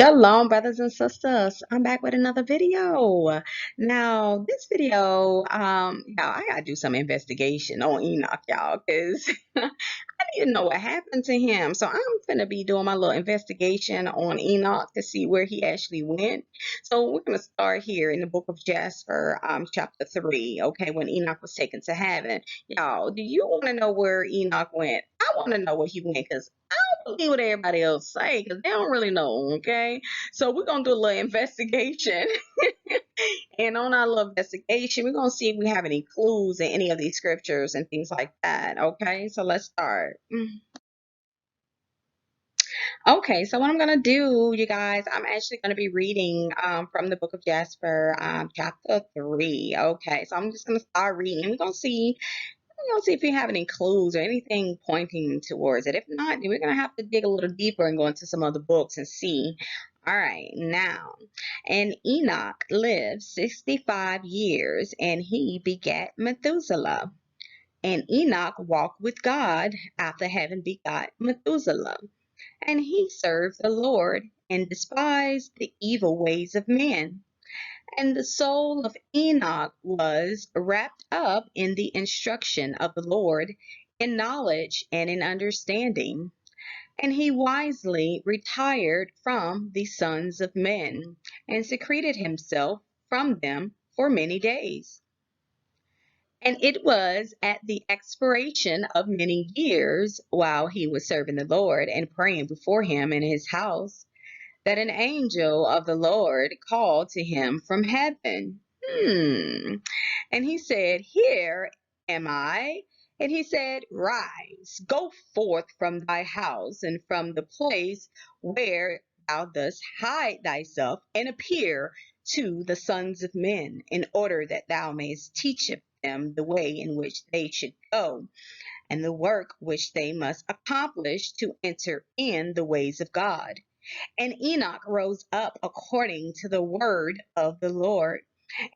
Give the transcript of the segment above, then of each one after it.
Shalom, brothers and sisters. I'm back with another video. Now, this video, y'all, I gotta do some investigation on Enoch, y'all, because I need to know what happened to him. So I'm gonna be doing my little investigation on Enoch to see where he actually went. So we're gonna start here in the book of Jasher, chapter 3. Okay, when Enoch was taken to heaven. Y'all, do you want to know where Enoch went? I want to know where he went because believe what everybody else say because they don't really know. Okay, so we're gonna do a little investigation, and on our little investigation, we're gonna see if we have any clues in any of these scriptures and things like that. Okay, so let's start. Okay, so what I'm gonna do, you guys, I'm actually gonna be reading from the book of Jasper, chapter 3. Okay, so I'm just gonna start reading. We're gonna see if we have any clues or anything pointing towards it. If not, then we're gonna have to dig a little deeper and go into some other books and see. All right, now, and Enoch lived 65 years, and he begat Methuselah. And Enoch walked with God after having begot Methuselah. And he served the Lord and despised the evil ways of men. And the soul of Enoch was wrapped up in the instruction of the Lord, in knowledge and in understanding. And he wisely retired from the sons of men, and secreted himself from them for many days. And it was at the expiration of many years, while he was serving the Lord and praying before him in his house, that an angel of the Lord called to him from heaven. And he said, Here am I. And he said, Rise, go forth from thy house and from the place where thou dost hide thyself, and appear to the sons of men, in order that thou mayest teach them the way in which they should go, and the work which they must accomplish to enter in the ways of God. And Enoch rose up according to the word of the Lord,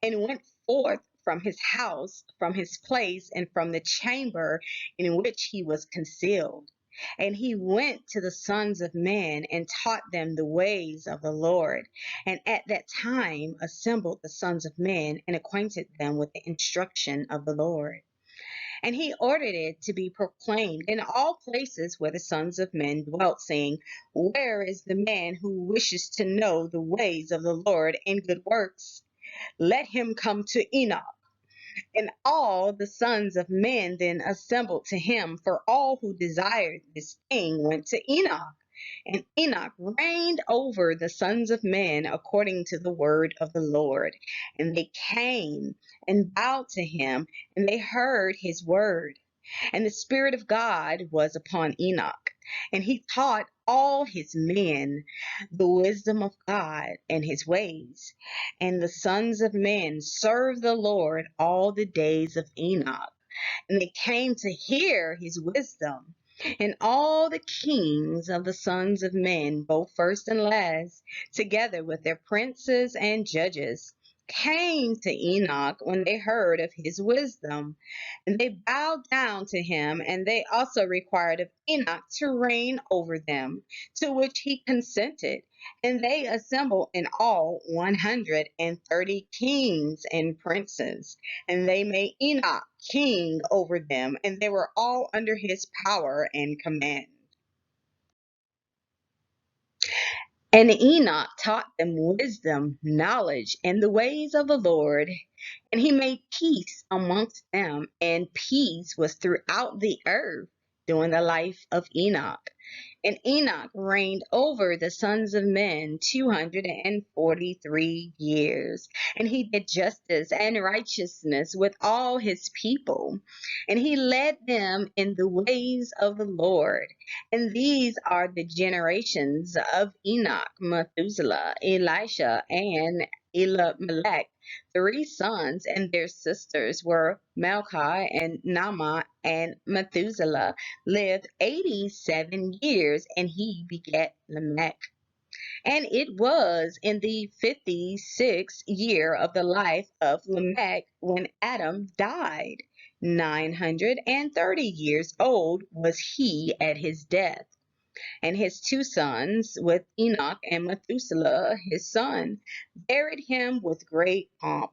and went forth from his house, from his place, and from the chamber in which he was concealed. And he went to the sons of men and taught them the ways of the Lord. And at that time assembled the sons of men and acquainted them with the instruction of the Lord. And he ordered it to be proclaimed in all places where the sons of men dwelt, saying, Where is the man who wishes to know the ways of the Lord and good works? Let him come to Enoch. And all the sons of men then assembled to him, for all who desired this thing went to Enoch. And Enoch reigned over the sons of men according to the word of the Lord. And they came and bowed to him, and they heard his word. And the Spirit of God was upon Enoch, and he taught all his men the wisdom of God and his ways. And the sons of men served the Lord all the days of Enoch, and they came to hear his wisdom. And all the kings of the sons of men, both first and last, together with their princes and judges, came to Enoch when they heard of his wisdom. And they bowed down to him, and they also required of Enoch to reign over them, to which he consented. And they assembled in all 130 kings and princes, and they made Enoch king over them, and they were all under his power and command. And Enoch taught them wisdom, knowledge, and the ways of the Lord. And he made peace amongst them, and peace was throughout the earth during the life of Enoch. And Enoch reigned over the sons of men 243 years. And he did justice and righteousness with all his people. And he led them in the ways of the Lord. And these are the generations of Enoch, Methuselah, Elisha, and Elimelech. Three sons, and their sisters were Melchi and Naamah. And Methuselah lived 87 years, and he begat Lamech. And it was in the 56th year of the life of Lamech when Adam died. 930 years old was he at his death. And his two sons, with Enoch and Methuselah his son, buried him with great pomp,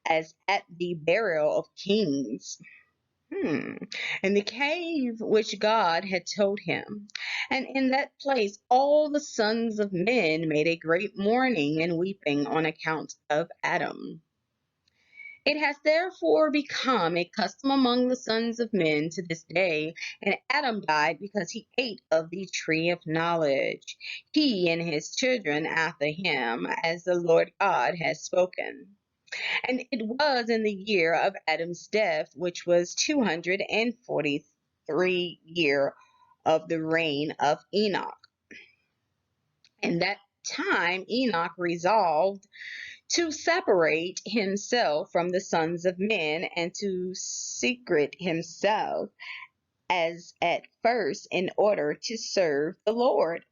as at the burial of kings. In the cave which God had told him. And in that place all the sons of men made a great mourning and weeping on account of Adam. It has therefore become a custom among the sons of men to this day, and Adam died because he ate of the tree of knowledge, he and his children after him, as the Lord God has spoken. And it was in the year of Adam's death, which was 243 year of the reign of Enoch. And that time Enoch resolved to separate himself from the sons of men and to secrete himself as at first in order to serve the Lord.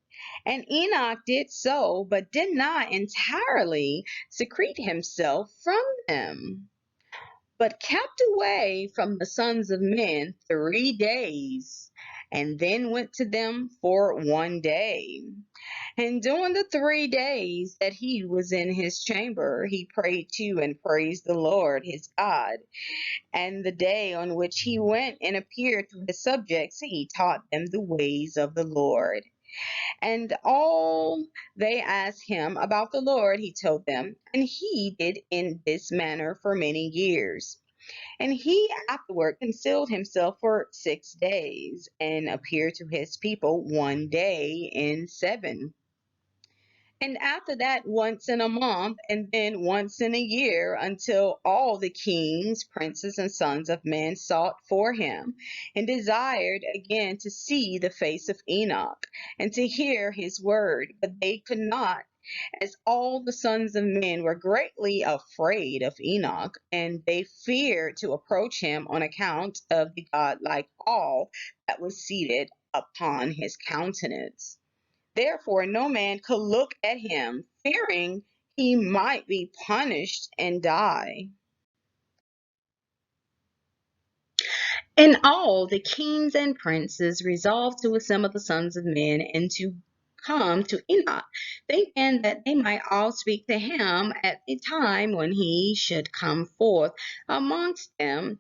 And Enoch did so, but did not entirely secrete himself from them, but kept away from the sons of men 3 days, and then went to them for 1 day. And during the 3 days that he was in his chamber, he prayed to and praised the Lord his God. And the day on which he went and appeared to his subjects, he taught them the ways of the Lord. And all they asked him about the Lord, he told them, and he did in this manner for many years. And he afterward concealed himself for 6 days, and appeared to his people 1 day in 7. And after that, once in a month, and then once in a year, until all the kings, princes, and sons of men sought for him, and desired again to see the face of Enoch, and to hear his word. But they could not, as all the sons of men were greatly afraid of Enoch, and they feared to approach him on account of the godlike awe that was seated upon his countenance. Therefore no man could look at him, fearing he might be punished and die. And all the kings and princes resolved to assemble the sons of men and to come to Enoch, thinking that they might all speak to him at the time when he should come forth amongst them.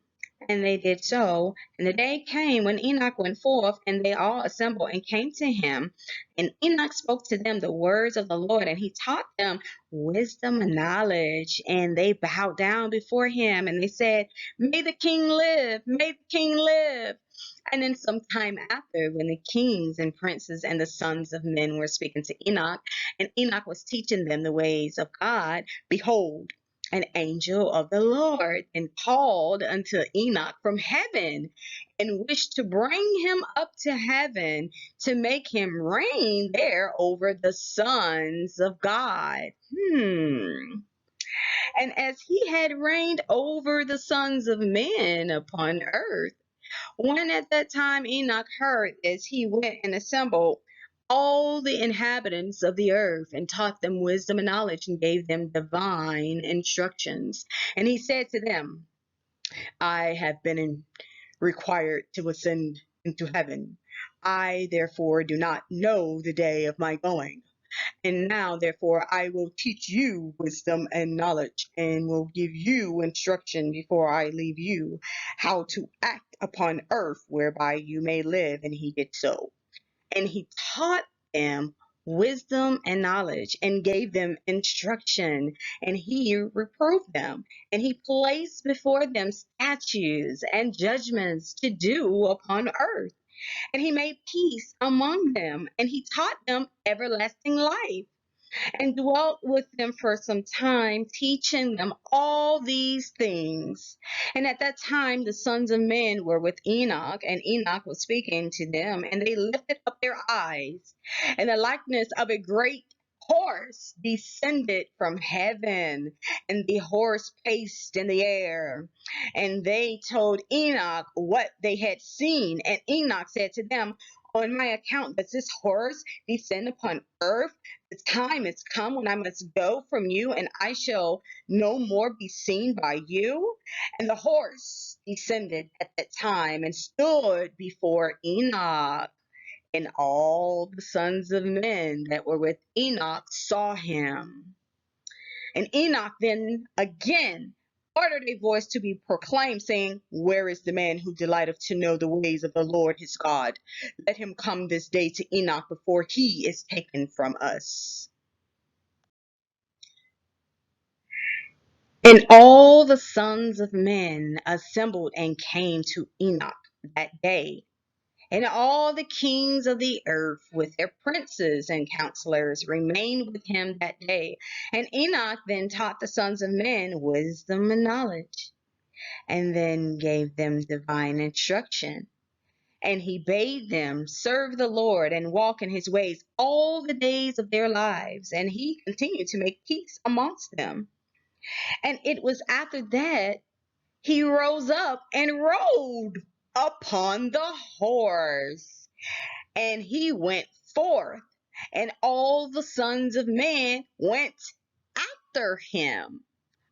And they did so. And the day came when Enoch went forth, and they all assembled and came to him. And Enoch spoke to them the words of the Lord, and he taught them wisdom and knowledge. And they bowed down before him, and they said, "May the king live, may the king live." And then some time after, when the kings and princes and the sons of men were speaking to Enoch, and Enoch was teaching them the ways of God, behold, an angel of the Lord and called unto Enoch from heaven, and wished to bring him up to heaven to make him reign there over the sons of God. And as he had reigned over the sons of men upon earth, when at that time Enoch heard this, he went and assembled all the inhabitants of the earth, and taught them wisdom and knowledge, and gave them divine instructions. And he said to them, I have been required to ascend into heaven. I therefore do not know the day of my going. And now, therefore, I will teach you wisdom and knowledge, and will give you instruction before I leave you, how to act upon earth, whereby you may live. And he did so. And he taught them wisdom and knowledge, and gave them instruction, and he reproved them, and he placed before them statutes and judgments to do upon earth. And he made peace among them, and he taught them everlasting life, and dwelt with them for some time, teaching them all these things. And at that time the sons of men were with Enoch, and Enoch was speaking to them, and they lifted up their eyes, and the likeness of a great horse descended from heaven, and the horse paced in the air. And they told Enoch what they had seen, and Enoch said to them, on my account does this horse descend upon earth? The time is come when I must go from you, and I shall no more be seen by you. And the horse descended at that time and stood before Enoch. And all the sons of men that were with Enoch saw him. And Enoch then again ordered a voice to be proclaimed, saying, "Where is the man who delighteth to know the ways of the Lord his God? Let him come this day to Enoch before he is taken from us." And all the sons of men assembled and came to Enoch that day. And all the kings of the earth with their princes and counselors remained with him that day. And Enoch then taught the sons of men wisdom and knowledge, and then gave them divine instruction. And he bade them serve the Lord and walk in his ways all the days of their lives. And he continued to make peace amongst them. And it was after that he rose up and rode upon the horse. And he went forth, and all the sons of men went after him,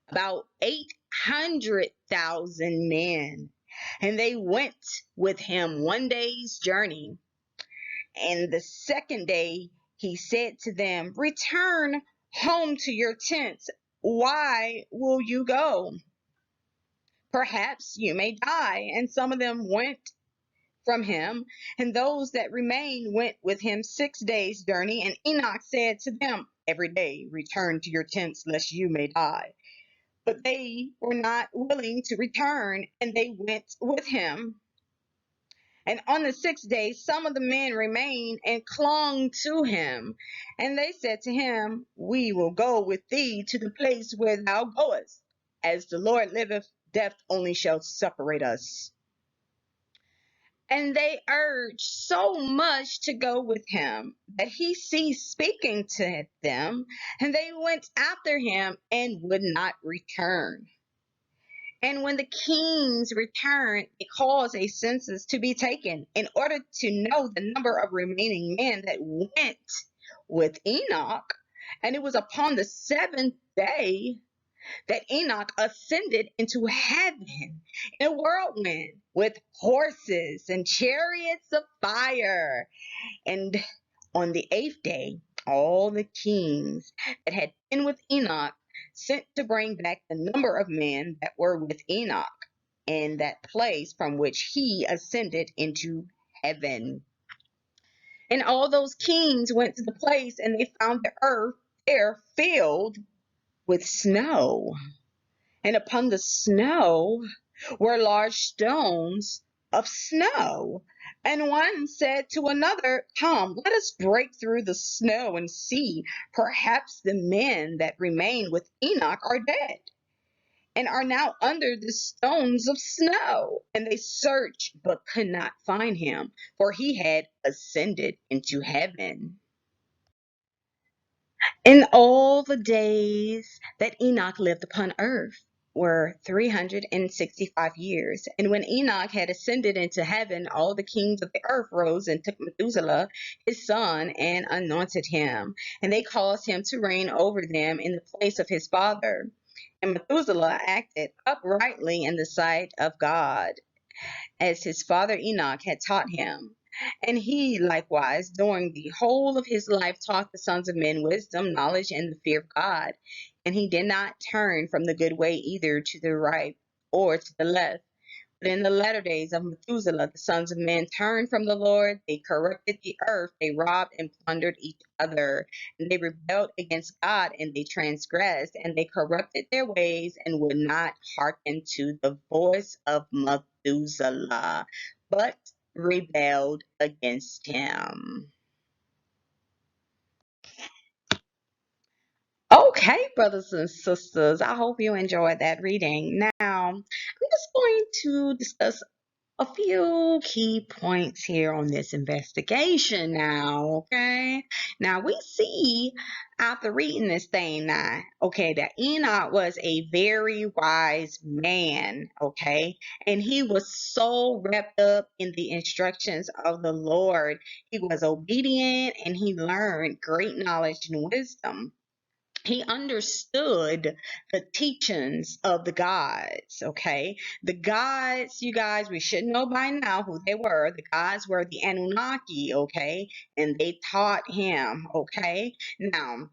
about 800,000 men. And they went with him one day's journey. And the second day he said to them, "Return home to your tents. Why will you go? Perhaps you may die." And some of them went from him, and those that remained went with him 6 days' journey. And Enoch said to them, "Every day return to your tents, lest you may die." But they were not willing to return, and they went with him. And on the 6th day, some of the men remained and clung to him. And they said to him, "We will go with thee to the place where thou goest. As the Lord liveth, death only shall separate us." And they urged so much to go with him that he ceased speaking to them, and they went after him and would not return. And when the kings returned, they caused a census to be taken in order to know the number of remaining men that went with Enoch. And it was upon the 7th day that Enoch ascended into heaven in a whirlwind with horses and chariots of fire. And on the 8th day, all the kings that had been with Enoch sent to bring back the number of men that were with Enoch in that place from which he ascended into heaven. And all those kings went to the place, and they found the earth there filled with snow. And upon the snow were large stones of snow. And one said to another, "Come, let us break through the snow and see. Perhaps the men that remain with Enoch are dead, and are now under the stones of snow." And they searched, but could not find him, for he had ascended into heaven. And all the days that Enoch lived upon earth were 365 years. And when Enoch had ascended into heaven, all the kings of the earth rose and took Methuselah, his son, and anointed him. And they caused him to reign over them in the place of his father. And Methuselah acted uprightly in the sight of God, as his father Enoch had taught him. And he likewise, during the whole of his life, taught the sons of men wisdom, knowledge, and the fear of God. And he did not turn from the good way either to the right or to the left. But in the latter days of Methuselah, the sons of men turned from the Lord. They corrupted the earth. They robbed and plundered each other. And they rebelled against God, and they transgressed, and they corrupted their ways and would not hearken to the voice of Methuselah, but rebelled against him. Okay, brothers and sisters, I hope you enjoyed that reading. Now, I'm just going to discuss a few key points here on this investigation now, okay? Now, we see after reading this thing now, okay, that Enoch was a very wise man, okay? And he was so wrapped up in the instructions of the Lord. He was obedient and he learned great knowledge and wisdom. he understood the teachings of the gods. Okay, the gods, you guys, we should know by now who they were. The gods were the Anunnaki. Okay, and they taught him. Okay, now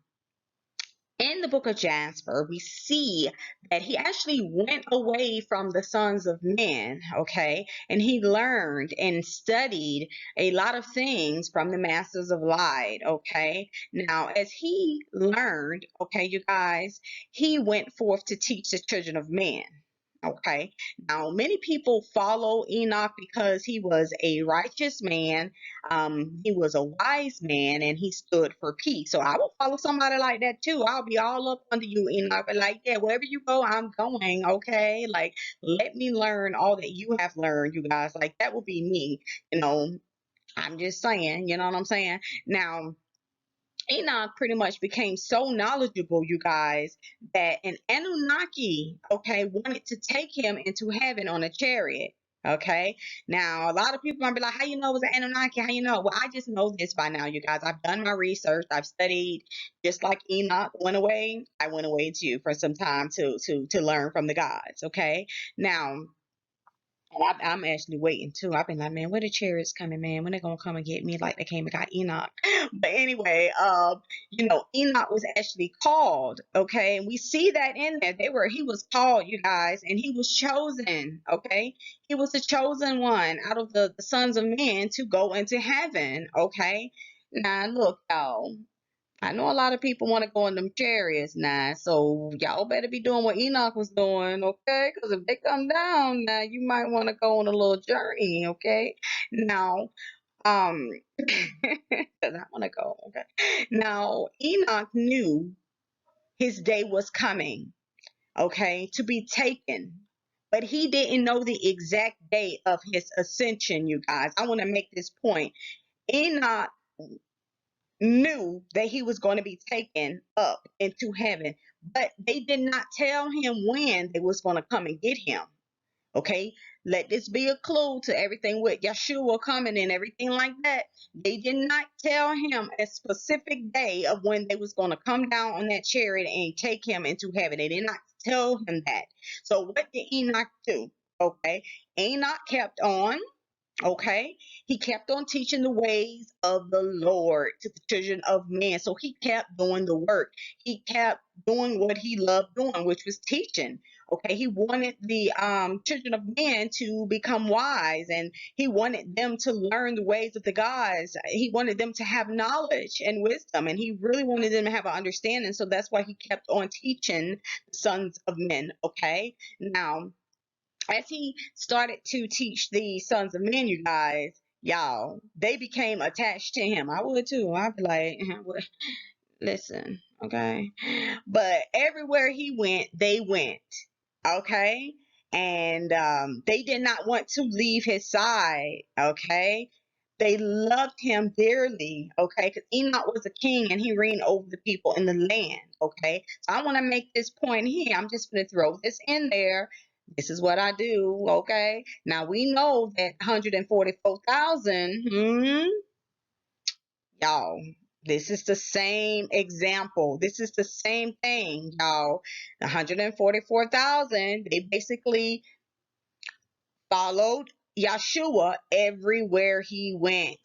in the book of Jasper, we see that he actually went away from the sons of men, okay, and he learned and studied a lot of things from the masters of light, okay. Now, as he learned, okay, you guys, he went forth to teach the children of men. Okay. Now, many people follow Enoch because he was a righteous man, he was a wise man, and he stood for peace. So I will follow somebody like that too. I'll be all up under you, Enoch, but like, yeah, wherever you go, I'm going. Okay, like let me learn all that you have learned, you guys. Like that will be me. You know, I'm just saying. You know what I'm saying? Now, Enoch pretty much became so knowledgeable, you guys, that an Anunnaki, okay, wanted to take him into heaven on a chariot. Okay. Now, a lot of people might be like, how you know it was an Anunnaki? How you know? Well, I just know this by now, you guys. I've done my research. I've studied. Just like Enoch went away, I went away too for some time to learn from the gods. Okay. Now, and I'm actually waiting too. I've been like, man, where the chariots coming, man? When they gonna come and get me like they came and got Enoch? But anyway, Enoch was actually called, okay, and we see that in there. He was called, you guys, and he was chosen, okay. He was the chosen one out of the sons of men to go into heaven, okay. Now look, y'all. I know a lot of people want to go in them chariots now, so y'all better be doing what Enoch was doing, okay? Because if they come down now, you might want to go on a little journey, okay? Now, um, because I want to go, okay? Now, Enoch knew his day was coming, okay, to be taken. But he didn't know the exact day of his ascension, you guys. I want to make this point. Enoch knew that he was going to be taken up into heaven, but they did not tell him when they was going to come and get him. Okay, let this be a clue to everything with Yeshua coming and everything like that. They did not tell him a specific day of when they was going to come down on that chariot and take him into heaven. They did not tell him that. So what did Enoch do? Okay, Enoch kept on. Okay, he kept on teaching the ways of the Lord to the children of men. So he kept doing the work. He kept doing what he loved doing, which was teaching. Okay, he wanted the children of men to become wise, and he wanted them to learn the ways of the gods. He wanted them to have knowledge and wisdom, and he really wanted them to have an understanding. So that's why he kept on teaching the sons of men. Okay, now as he started to teach the sons of men, you guys, y'all, they became attached to him. I would too. I'd be like, listen, okay. But everywhere he went, they went, okay. And they did not want to leave his side, okay. They loved him dearly, okay, because Enoch was a king and he reigned over the people in the land, okay. So I want to make this point here. I'm just going to throw this in there. This is what I do, okay. Now we know that 144,000, y'all, this is the same example. This is the same thing, y'all. 144,000, they basically followed Yeshua everywhere he went.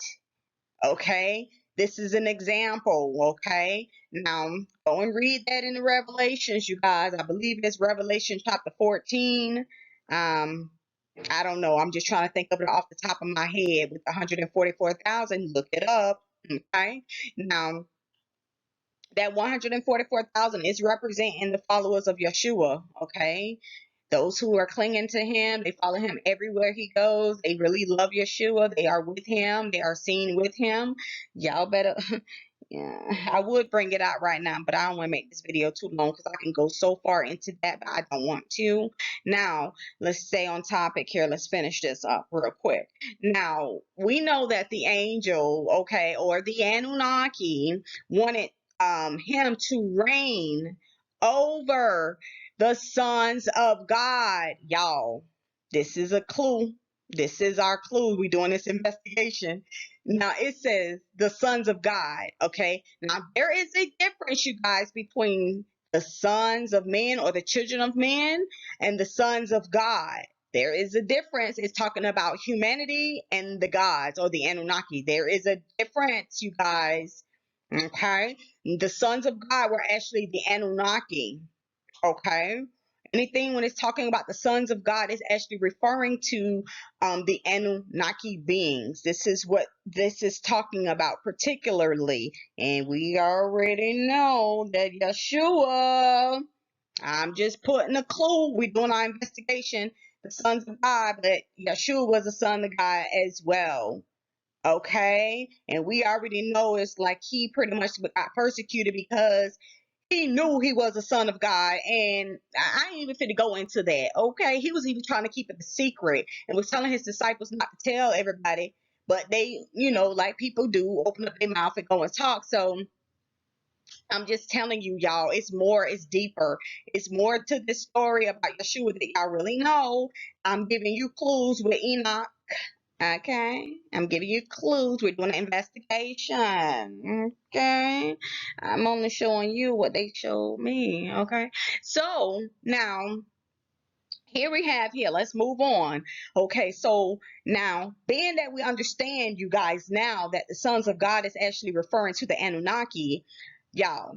Okay, this is an example. Okay, now go and read that in the Revelations, you guys. I believe it's Revelation chapter 14. I don't know. I'm just trying to think of it off the top of my head with 144,000. Look it up. Okay, now that 144,000 is representing the followers of Yeshua. Okay, those who are clinging to him, they follow him everywhere he goes. They really love Yeshua. They are with him. They are seen with him. Y'all better. Yeah, I would bring it out right now, but I don't want to make this video too long because I can go so far into that, but I don't want to. Now, let's stay on topic here. Let's finish this up real quick. Now, we know that the angel, okay, or the Anunnaki wanted him to reign over the sons of God. Y'all, this is a clue. This is our clue. We're doing this investigation. Now it says the sons of God. Okay. Now there is a difference, you guys, between the sons of men or the children of men and the sons of God. There is a difference. It's talking about humanity and the gods or the Anunnaki. There is a difference, you guys. Okay. The sons of God were actually the Anunnaki. Okay. Anything when it's talking about the sons of God is actually referring to the Anunnaki beings. This is what this is talking about particularly. And we already know that Yeshua, I'm just putting a clue. We're doing our investigation. The sons of God, but Yeshua was a son of God as well. Okay. And we already know it's like he pretty much got persecuted because he knew he was a son of God, and I ain't even finna go into that. Okay, he was even trying to keep it a secret and was telling his disciples not to tell everybody, but they, like people do, open up their mouth and go and talk. So I'm just telling you, y'all, it's more, it's deeper, it's more to this story about Yeshua that y'all really know. I'm giving you clues with Enoch. Okay, I'm giving you clues. We're doing an investigation. Okay, I'm only showing you what they showed me. Okay, so now here we have here. Let's move on. Okay, so now being that we understand, you guys, now that the sons of God is actually referring to the Anunnaki, y'all,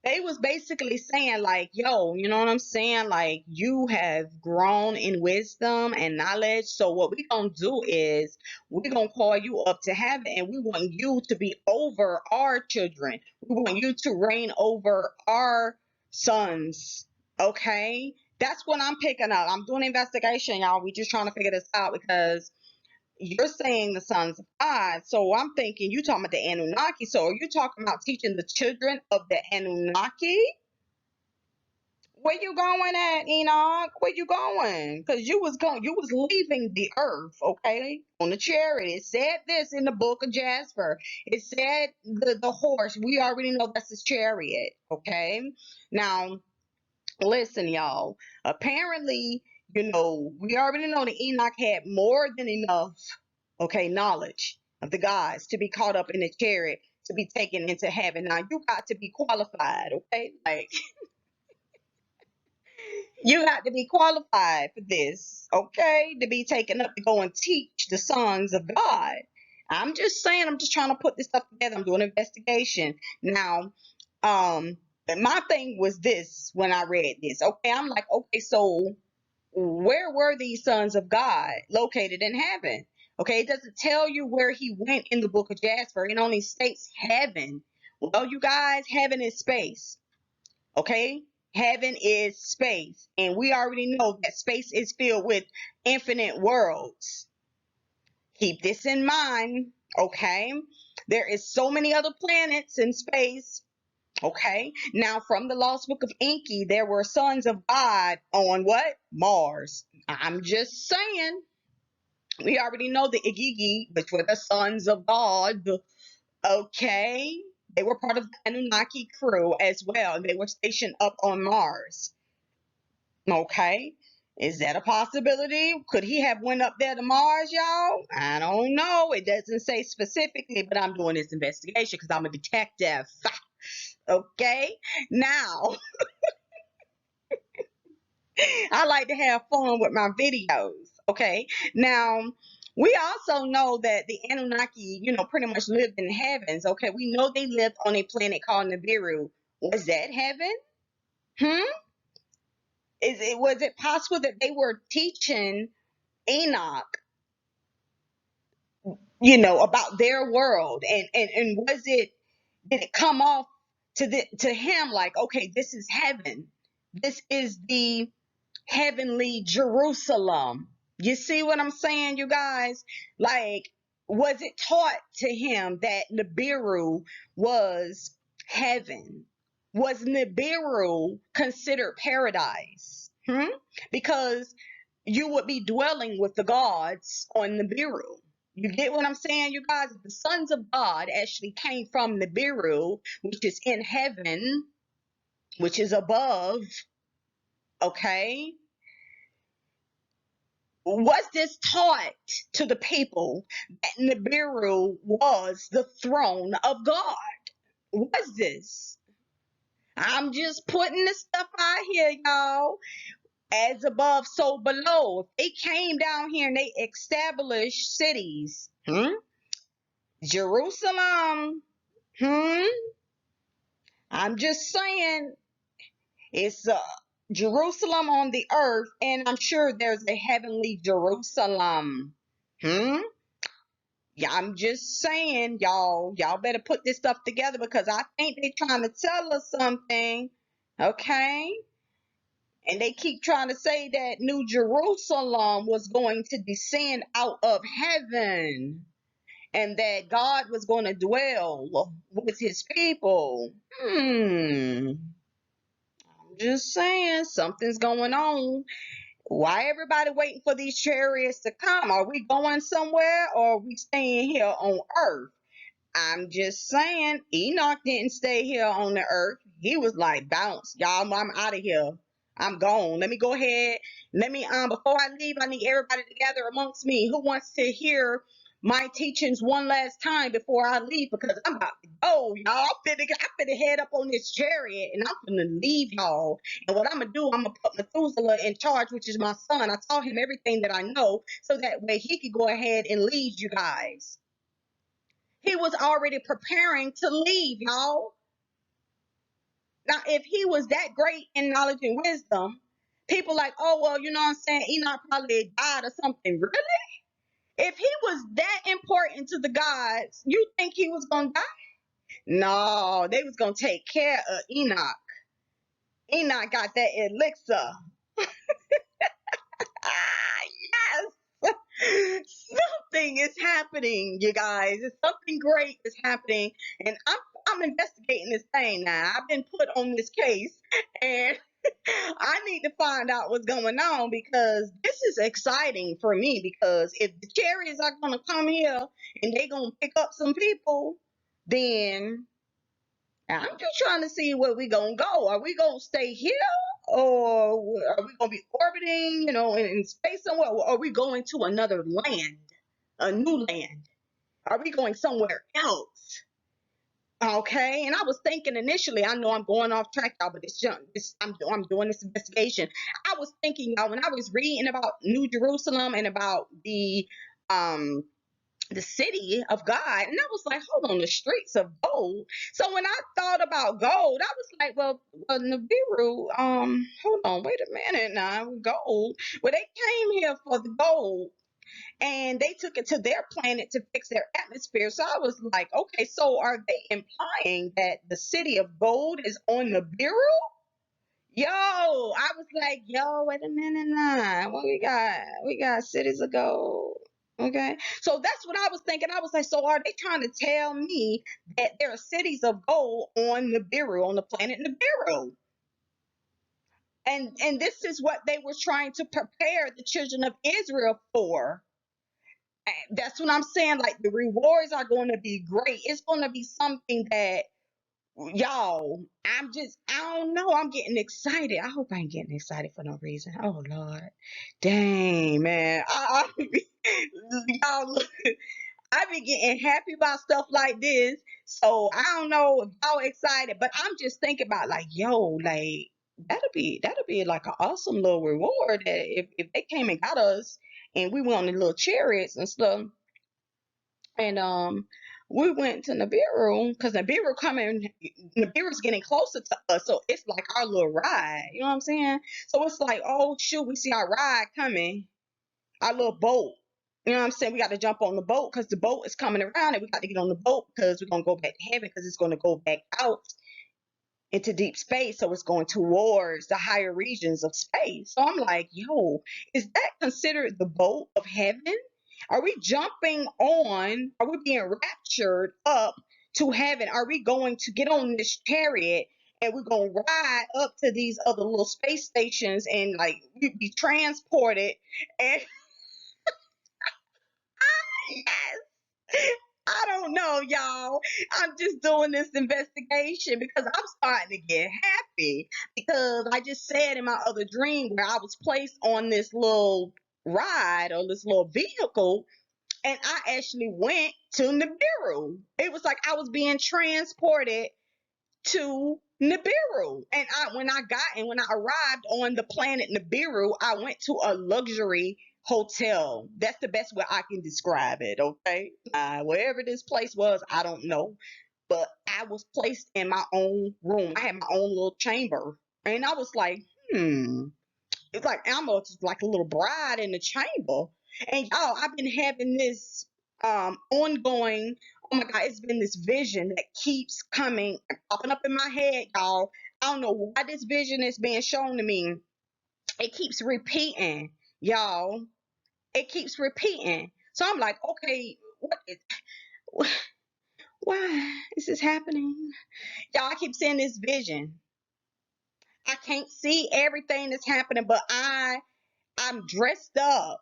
they was basically saying like, yo, you know what I'm saying? Like, you have grown in wisdom and knowledge. So what we gonna do is we're gonna call you up to heaven, and we want you to be over our children. We want you to reign over our sons. Okay? That's what I'm picking up. I'm doing an investigation, y'all. We just trying to figure this out because you're saying the sons of God. So I'm thinking you talking about the Anunnaki. So are you talking about teaching the children of the Anunnaki? Where you going at, Enoch? Where you going? Because you was leaving the earth, okay? On the chariot. It said this in the book of Jasher. It said the horse. We already know that's his chariot, okay? Now, listen, y'all. Apparently, we already know that Enoch had more than enough, okay, knowledge of the gods to be caught up in the chariot to be taken into heaven. Now, you got to be qualified, okay? Like, you got to be qualified for this, okay? To be taken up to go and teach the sons of God. I'm just saying, I'm just trying to put this stuff together. I'm doing an investigation. Now, my thing was this when I read this. Okay, I'm like, okay, so where were these sons of God located in heaven? Okay, it doesn't tell you where he went in the book of Jasher. It only states heaven. Well, you guys, heaven is space. Okay, heaven is space, and we already know that space is filled with infinite worlds. Keep this in mind. Okay, there is so many other planets in space. Okay, now from the lost book of Enki, there were sons of God on what? Mars. I'm just saying. We already know the Igigi, which were the sons of God. Okay, they were part of the Anunnaki crew as well, and they were stationed up on Mars. Okay, is that a possibility? Could he have went up there to Mars, y'all? I don't know. It doesn't say specifically, but I'm doing this investigation because I'm a detective. Okay, now I like to have fun with my videos. Okay, now we also know that the Anunnaki, pretty much lived in the heavens. Okay, we know they lived on a planet called Nibiru. Was that heaven? Hmm? Was it possible that they were teaching Enoch, about their world, and did it come off to him like, okay, this is heaven, this is the heavenly Jerusalem? You see what I'm saying, you guys? Like, was it taught to him that Nibiru was heaven? Was Nibiru considered paradise? Because you would be dwelling with the gods on Nibiru. You get what I'm saying, you guys? The sons of God actually came from Nibiru, which is in heaven, which is above, okay? Was this taught to the people that Nibiru was the throne of God? Was this? I'm just putting this stuff out here, y'all. As above, so below. If they came down here and they established cities, Jerusalem, I'm just saying, it's Jerusalem on the earth, and I'm sure there's a heavenly Jerusalem. Yeah, I'm just saying, y'all better put this stuff together, because I think they're trying to tell us something. Okay? And they keep trying to say that New Jerusalem was going to descend out of heaven, and that God was going to dwell with his people. I'm just saying, something's going on. Why everybody waiting for these chariots to come? Are we going somewhere, or are we staying here on earth? I'm just saying, Enoch didn't stay here on the earth. He was like, bounce, y'all, I'm out of here. I'm gone. Let me go ahead. Before I leave, I need everybody to gather amongst me. Who wants to hear my teachings one last time before I leave? Because I'm about to go, y'all. I'm finna head up on this chariot, and I'm finna leave y'all. And what I'm gonna do, I'm gonna put Methuselah in charge, which is my son. I taught him everything that I know, so that way he could go ahead and lead you guys. He was already preparing to leave, y'all. Now, if he was that great in knowledge and wisdom, people like, oh, well, you know what I'm saying? Enoch probably died or something. Really? If he was that important to the gods, you think he was going to die? No, they was going to take care of Enoch. Enoch got that elixir. Yes. Something is happening, you guys. Something great is happening, and I'm investigating this thing now. I've been put on this case, and I need to find out what's going on, because this is exciting for me. Because if the chariots are gonna come here and they gonna pick up some people, then I'm just trying to see where we gonna go. Are we gonna stay here, or are we gonna be orbiting, in space somewhere? Or are we going to another land, a new land? Are we going somewhere else? Okay. And I was thinking initially, I know I'm going off track, y'all, but I'm doing this investigation. I was thinking, y'all, when I was reading about New Jerusalem and about the city of God, and I was like, hold on, the streets of gold. So when I thought about gold, I was like, well, Nibiru, hold on, wait a minute now, gold. Well, they came here for the gold, and they took it to their planet to fix their atmosphere. So I was like, okay, so are they implying that the city of gold is on Nibiru? Yo, I was like, yo, wait a minute now. What we got? We got cities of gold. Okay. So that's what I was thinking. I was like, so are they trying to tell me that there are cities of gold on Nibiru, on the planet Nibiru? And this is what they were trying to prepare the children of Israel for. That's what I'm saying. Like, the rewards are going to be great. It's going to be something that, y'all, I don't know. I'm getting excited. I hope I ain't getting excited for no reason. Oh, Lord. Dang, man. Y'all, I be getting happy about stuff like this. So I don't know if y'all excited, but I'm just thinking about, like, yo, like, that'll be like an awesome little reward, that if they came and got us and we went on the little chariots and stuff, and we went to Nibiru, because Nibiru's getting closer to us, so it's like our little ride, you know what I'm saying? So it's like, oh shoot, we see our ride coming, our little boat. You know what I'm saying? We got to jump on the boat, because the boat is coming around, and we got to get on the boat, because we're going to go back to heaven, because it's going to go back out into deep space. So it's going towards the higher regions of space. So I'm like, yo, is that considered the boat of heaven? Are we jumping on? Are we being raptured up to heaven? Are we going to get on this chariot and we're going to ride up to these other little space stations, and like we be transported? And yes, I don't know, y'all. I'm just doing this investigation because I'm starting to get happy, because I just said in my other dream where I was placed on this little ride or this little vehicle, and I actually went to Nibiru. It was like I was being transported to Nibiru. And when I arrived on the planet Nibiru, I went to a luxury hotel. That's the best way I can describe it, okay? Wherever this place was, I don't know. But I was placed in my own room. I had my own little chamber. And I was like, it's like I'm just like a little bride in the chamber. And y'all, I've been having this ongoing, oh my God, it's been this vision that keeps coming and popping up in my head, y'all. I don't know why this vision is being shown to me. It keeps repeating, y'all. It keeps repeating. So I'm like, okay, why is this happening? Y'all, I keep seeing this vision. I can't see everything that's happening, but I'm dressed up.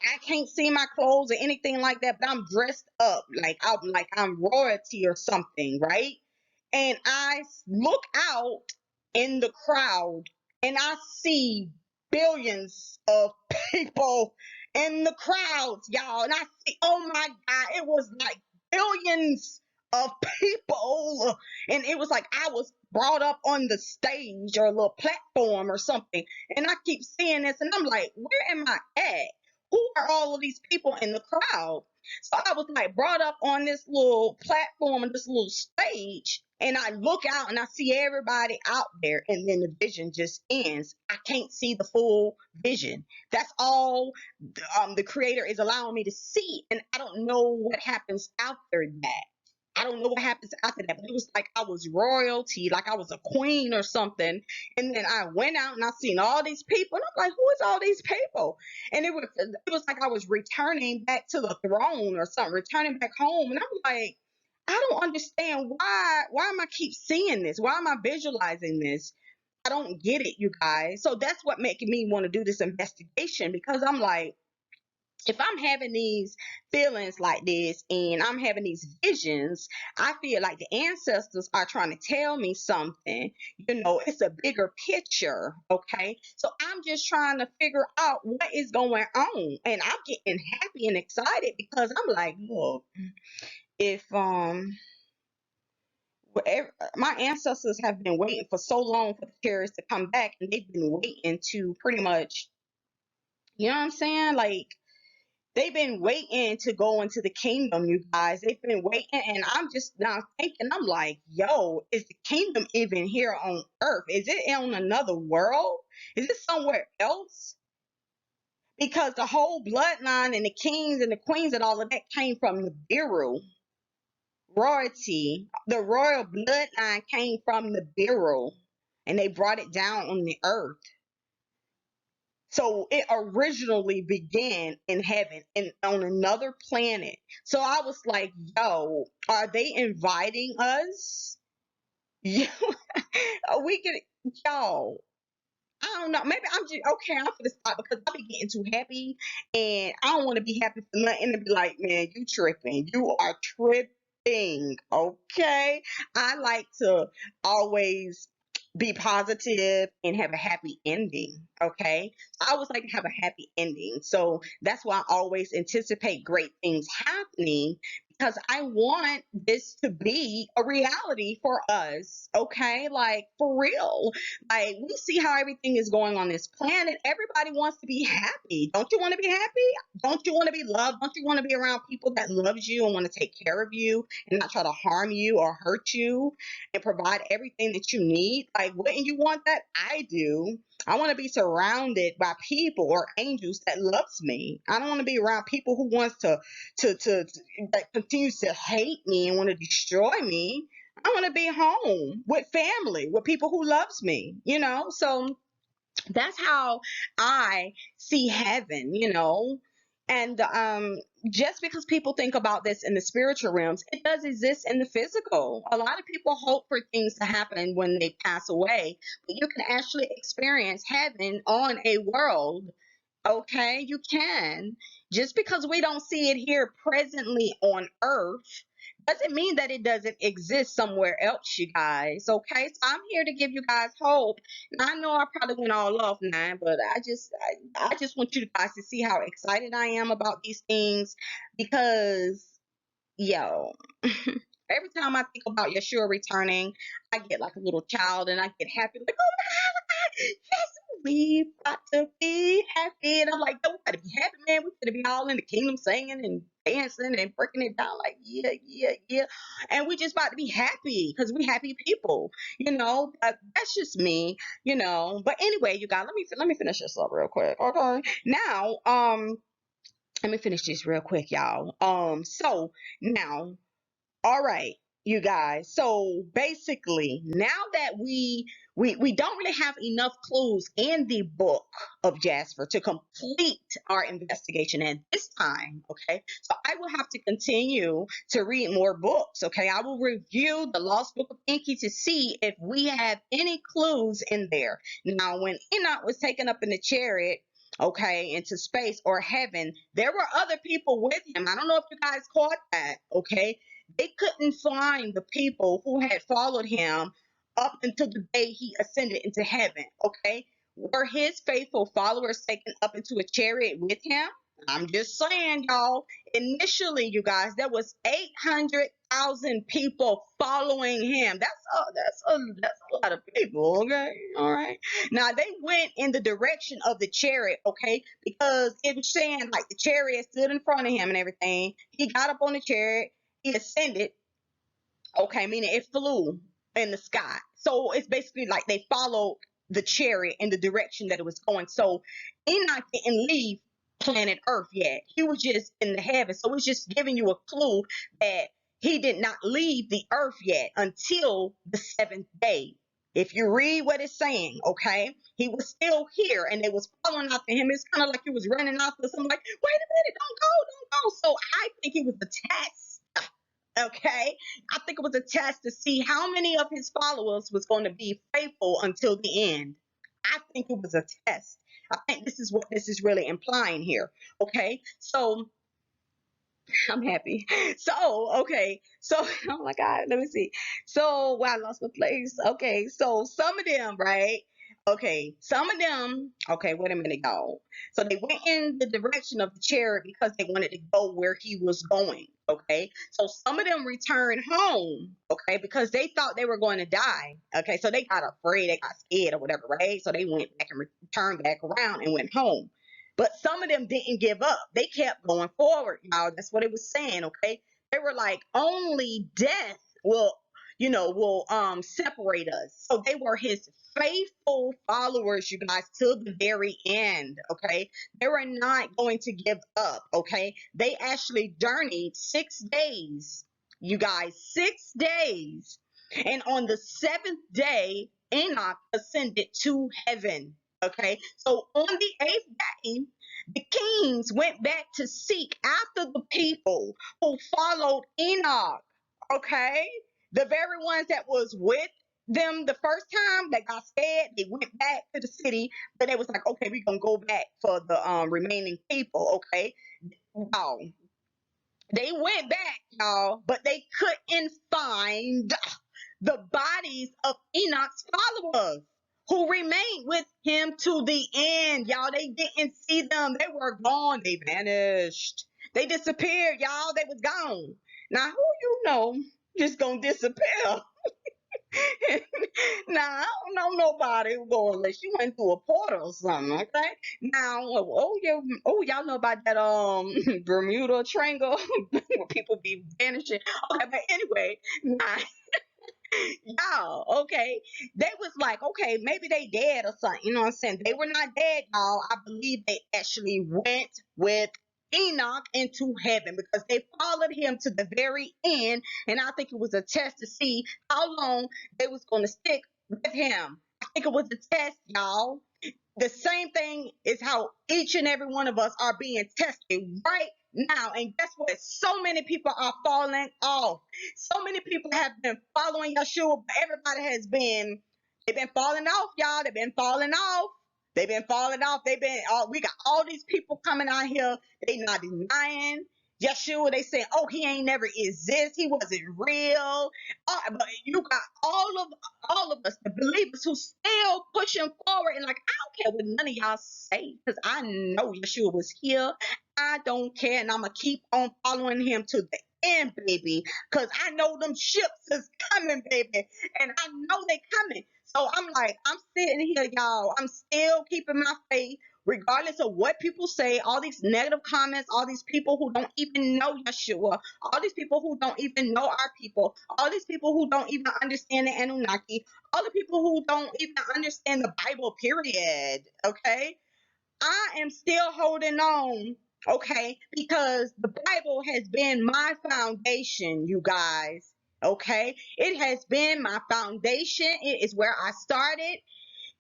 I can't see my clothes or anything like that, but I'm dressed up like I'm royalty or something, right? And I look out in the crowd and I see billions of people in the crowds, y'all. And I see, oh my God, it was like billions of people. And it was like I was brought up on the stage or a little platform or something. And I keep seeing this and I'm like, where am I at? Who are all of these people in the crowd? So I was like brought up on this little platform and this little stage, and I look out and I see everybody out there, and then the vision just ends. I can't see the full vision. That's all the creator is allowing me to see, and I don't know what happens after that. I don't know what happens after that, but it was like I was royalty, like I was a queen or something. And then I went out and I seen all these people, and I'm like, who is all these people? And it was like I was returning back to the throne or something, returning back home. And I'm like, I don't understand why am I keep seeing this? Why am I visualizing this? I don't get it, you guys. So that's what making me want to do this investigation, because I'm like, if I'm having these feelings like this and I'm having these visions, I feel like the ancestors are trying to tell me something. It's a bigger picture, okay? So I'm just trying to figure out what is going on. And I'm getting happy and excited because I'm like, look, if my ancestors have been waiting for so long for the chariots to come back, and they've been waiting to pretty much, you know what I'm saying? Like, they've been waiting to go into the kingdom, you guys. They've been waiting, and I'm just now thinking, I'm like, yo, is the kingdom even here on earth? Is it on another world? Is it somewhere else? Because the whole bloodline and the kings and the queens and all of that came from the Nibiru royalty. The royal bloodline came from the Nibiru, and they brought it down on the earth. So it originally began in heaven and on another planet. So I was like, yo, are they inviting us? Yeah, we can, yo. I don't know. Maybe I'm just okay. I'm gonna stop because I be getting too happy, and I don't want to be happy for nothing. And be like, man, you tripping. You are tripping. Okay. I like to always be positive and have a happy ending. Okay. I always like to have a happy ending. So that's why I always anticipate great things happening, because I want this to be a reality for us. Okay. Like, for real. Like, we see how everything is going on this planet. Everybody wants to be happy. Don't you want to be happy? Don't you want to be loved? Don't you want to be around people that loves you and want to take care of you and not try to harm you or hurt you and provide everything that you need? Like, wouldn't you want that? I do. I want to be surrounded by people or angels that loves me. I don't want to be around people who wants to that continues to hate me and want to destroy me. I want to be home with family, with people who loves me. So that's how I see heaven. And just because people think about this in the spiritual realms, it does exist in the physical. A lot of people hope for things to happen when they pass away, but you can actually experience heaven on a world. Okay, you can. Just because we don't see it here presently on earth doesn't mean that it doesn't exist somewhere else, you guys. Okay, so I'm here to give you guys hope. And I know I probably went all off now, but I just want you guys to see how excited I am about these things because, yo, every time I think about Yeshua returning, I get like a little child and I get happy, like, oh my God, yes, we got to be happy. And I'm like, no, we gotta be happy, man. We gotta be all in the kingdom singing and dancing and breaking it down, like, yeah, yeah, yeah. And we just about to be happy because we happy people, you know. But that's just me, you know. But anyway, you guys, let me finish this up real quick, okay? Now, let me finish this real quick, y'all. So now, all right, you guys. So basically, now that we don't really have enough clues in the book of Jasper to complete our investigation at this time, okay? So I will have to continue to read more books, okay? I will review the Lost Book of Enki to see if we have any clues in there. Now, when Enoch was taken up in the chariot, okay, into space or heaven, there were other people with him. I don't know if you guys caught that, okay? They couldn't find the people who had followed him up until the day he ascended into heaven. Okay. Were his faithful followers taken up into a chariot with him? I'm just saying, y'all. Initially, you guys, there was 800,000 people following him. That's a lot of people. Okay, all right. Now they went in the direction of the chariot. Okay, because it was saying like the chariot stood in front of him and everything. He got up on the chariot. He ascended, okay, meaning it flew in the sky. So it's basically like they followed the chariot in the direction that it was going. So Enoch didn't leave planet Earth yet. He was just in the heavens. So it's just giving you a clue that he did not leave the earth yet until the seventh day. If you read what it's saying, okay, he was still here and they was following after him. It's kind of like he was running after something like, wait a minute, don't go. So I think it was a test. Okay, I think it was a test to see how many of his followers was going to be faithful until the end. I think it was a test. I think this is what this is really implying here. Okay, so I'm happy. So, okay. So, oh my God, let me see. So, wow, I lost my place. Okay. So, some of them, right? Okay. Some of them, okay, wait a minute, y'all. So, they went in the direction of the chariot because they wanted to go where he was going. Okay. So, some of them returned home. Okay. Because they thought they were going to die. Okay. So, they got afraid, they got scared or whatever, right? So, they went back and returned back around and went home. But some of them didn't give up. They kept going forward, y'all. That's what it was saying, okay? They were like, only death will separate us. So they were his faithful followers, you guys, till the very end, okay? They were not going to give up, okay? They actually journeyed 6 days, you guys, 6 days. And on the seventh day, Enoch ascended to heaven. Okay, so on the eighth day, the kings went back to seek after the people who followed Enoch. Okay, the very ones that was with them the first time that got scared, they went back to the city, but they was like, okay, we're gonna go back for the remaining people. Okay, wow, they went back, y'all, but they couldn't find the bodies of Enoch's followers who remained with him to the end. Y'all, they didn't see them. They were gone. They vanished. They disappeared, y'all. They was gone. Now, who you know just gonna disappear? Now, I don't know nobody who go unless you went through a portal or something, okay? Now, y'all know about that Bermuda Triangle where people be vanishing. Okay, but anyway, now y'all, okay. They was like, okay, maybe they dead or something. You know what I'm saying? They were not dead, y'all. I believe they actually went with Enoch into heaven because they followed him to the very end. And I think it was a test to see how long they was going to stick with him. I think it was a test, y'all. The same thing is how each and every one of us are being tested right now. And guess what? So many people are falling off. So many people have been following Yeshua, but everybody they've been falling off, y'all. They've been falling off. We got all these people coming out here. They not denying. Yeshua, they say, oh, he ain't never exist. He wasn't real. But you got all of us, the believers, who still pushing forward. And like, I don't care what none of y'all say, because I know Yeshua was here. I don't care. And I'm going to keep on following him to the end, baby. Because I know them ships is coming, baby. And I know they coming. So I'm like, I'm sitting here, y'all. I'm still keeping my faith, regardless of what people say, all these negative comments, all these people who don't even know Yeshua, all these people who don't even know our people, all these people who don't even understand the Anunnaki, all the people who don't even understand the Bible, period. Okay? I am still holding on, okay? Because the Bible has been my foundation, you guys. Okay? It has been my foundation. It is where I started.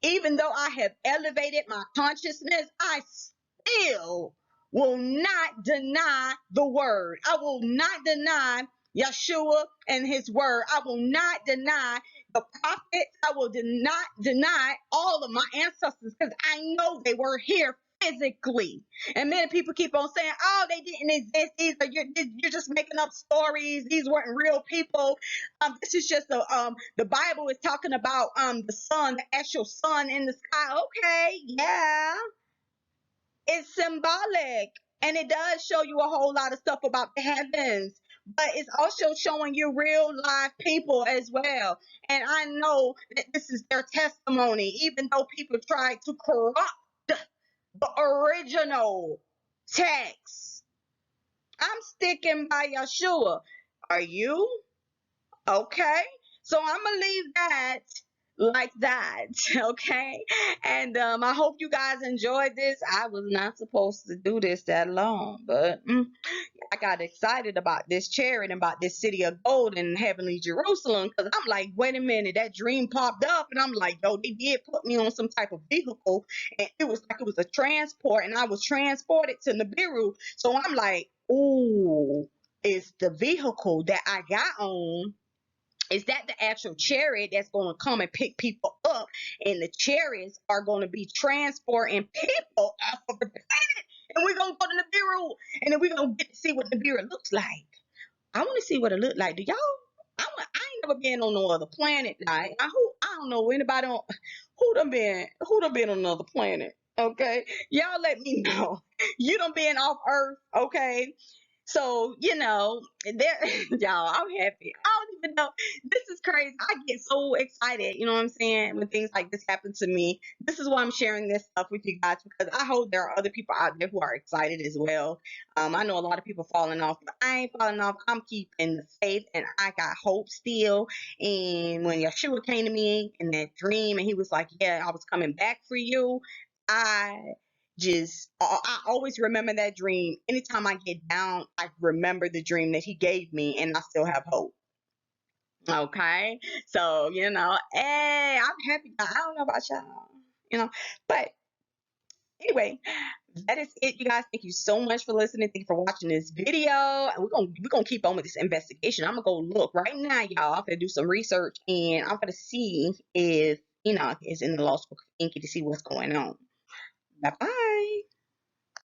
Even though I have elevated my consciousness, I still will not deny the word. I will not deny Yeshua and his word. I will not deny the prophets. I will not deny all of my ancestors, because I know they were here physically. And many people keep on saying, oh, they didn't exist. You're just making up stories. These weren't real people. This is just the Bible is talking about the sun, the actual sun in the sky. Okay, yeah, it's symbolic, and it does show you a whole lot of stuff about the heavens, but it's also showing you real live people as well. And I know that this is their testimony, even though people try to corrupt the original text. I'm sticking by Yeshua. Are you? Okay, so I'm gonna leave that like that. Okay, and I hope you guys enjoyed this. I was not supposed to do this that long, but I got excited about this chariot and about this city of gold in heavenly Jerusalem, because I'm like, wait a minute, that dream popped up, and I'm like, yo, they did put me on some type of vehicle, and it was like it was a transport, and I was transported to Nibiru. So I'm like, ooh, is the vehicle that I got on, is that the actual chariot that's going to come and pick people up, and the chariots are going to be transporting people off of the planet, and we're going to go to Nibiru, and then we're going to get to see what Nibiru looks like. I want to see what it looked like. Do y'all? I ain't never been on no other planet. Like, I don't know anybody on who done been on another planet. Okay, y'all let me know. You done been off Earth. Okay, so, there, y'all, I'm happy. I don't even know. This is crazy. I get so excited, you know what I'm saying, when things like this happen to me. This is why I'm sharing this stuff with you guys, because I hope there are other people out there who are excited as well. I know a lot of people falling off, but I ain't falling off. I'm keeping the faith, and I got hope still. And when Yeshua came to me in that dream, and he was like, yeah, I was coming back for you, I I always remember that dream. Anytime I get down, I remember the dream that he gave me, and I still have hope. Okay, so hey, I'm happy. I don't know about but anyway, that is it, you guys. Thank you so much for listening. Thank you for watching this video. And we're gonna keep on with this investigation. I'm gonna go look right now, y'all. I'm gonna do some research, and I'm gonna see if Enoch is in the lost book of Enki to see what's going on. Bye bye.